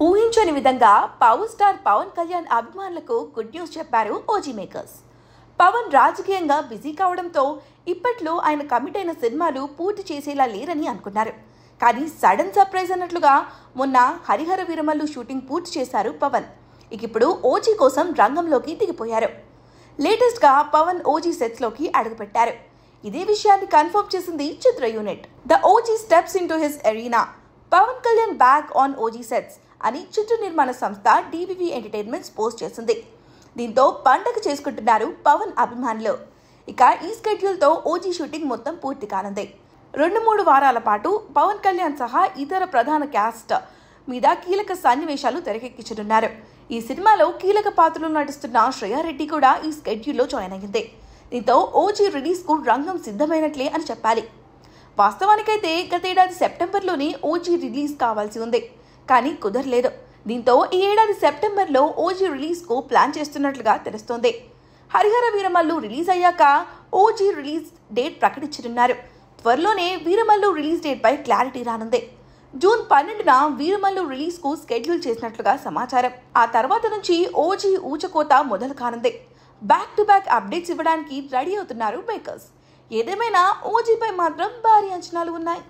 ఊహించని విధంగా power star Pawan Kalyan అభిమానులకు గుడ్ న్యూస్ చెప్పారు ఓజీ మేకర్స్. పవన్ రాజకీయంగా బిజీ కావడంతో ఇప్పట్లో ఆయన కమిట్ అయిన సినిమాలు పూర్తి చేసేలా లేరని అనుకున్నారు. కానీ సడన్ సర్ప్రైజ్ అన్నట్లుగా మొన్న హరిహర వీరమల్లు షూటింగ్ పూర్తి చేశారు పవన్. ఇప్పుడు ఓజీ కోసం రంగంలోకి దిగిపోయారు. లేటెస్ట్గా పవన్ ఓజీ సెట్స్లోకి అడుగుపెట్టారు. ఇదే విషయాన్ని కన్ఫర్మ్ చేసింది చిత్ర unit. The OG steps into his arena, Pawan Kalyan back on OG sets అని చిత్ర నిర్మాణ సంస్థ డివివి ఎంటర్టైన్మెంట్స్ పోస్ట్ చేసింది. దీంతో పండగ చేసుకుంటున్నారు పవన్ అభిమానులు. ఇక ఈ స్కెడ్యూల్తో ఓజీ షూటింగ్ మొత్తం పూర్తి కానుంది. 2-3 వారాల పాటు పవన్ కళ్యాణ్ సహా ఇతర ప్రధాన క్యాస్ట్ మీద కీలక సన్నివేశాలు తెరకెక్కించనున్నారు. ఈ సినిమాలో కీలక పాత్రలో నటిస్తున్న శ్రేయా రెడ్డి కూడా ఈ స్కెడ్యూల్లో జాయిన్ అయ్యింది. దీంతో ఓజీ రిలీజ్కు రంగం సిద్ధమైనట్లే అని చెప్పాలి. వాస్తవానికైతే గతేడాది సెప్టెంబర్లోనే ఓజీ రిలీజ్ కావాల్సి ఉంది, కానీ కుదరలేదు. దీంతో ఈ ఏడాది సెప్టెంబర్లో ఓజీ రిలీజ్కు ప్లాన్ చేస్తున్నట్లుగా తెలుస్తోంది. హరిహర వీరమల్లు రిలీజ్ అయ్యాక ఓజీ రిలీజ్ డేట్ ప్రకటించనున్నారు. త్వరలోనే వీరమల్లు రిలీజ్ డేట్పై క్లారిటీ రానుంది. జూన్ 12న వీరమల్లు రిలీజ్కు షెడ్యూల్ చేసినట్లుగా సమాచారం. ఆ తర్వాత నుంచి ఓజీ ఊచకోత మొదలు కానుంది. బ్యాక్ టు బ్యాక్ అప్డేట్స్ ఇవ్వడానికి రెడీ అవుతున్నారు మేకర్స్. ఏదేమైనా ఓజీపై మాత్రం భారీ అంచనాలు ఉన్నాయి.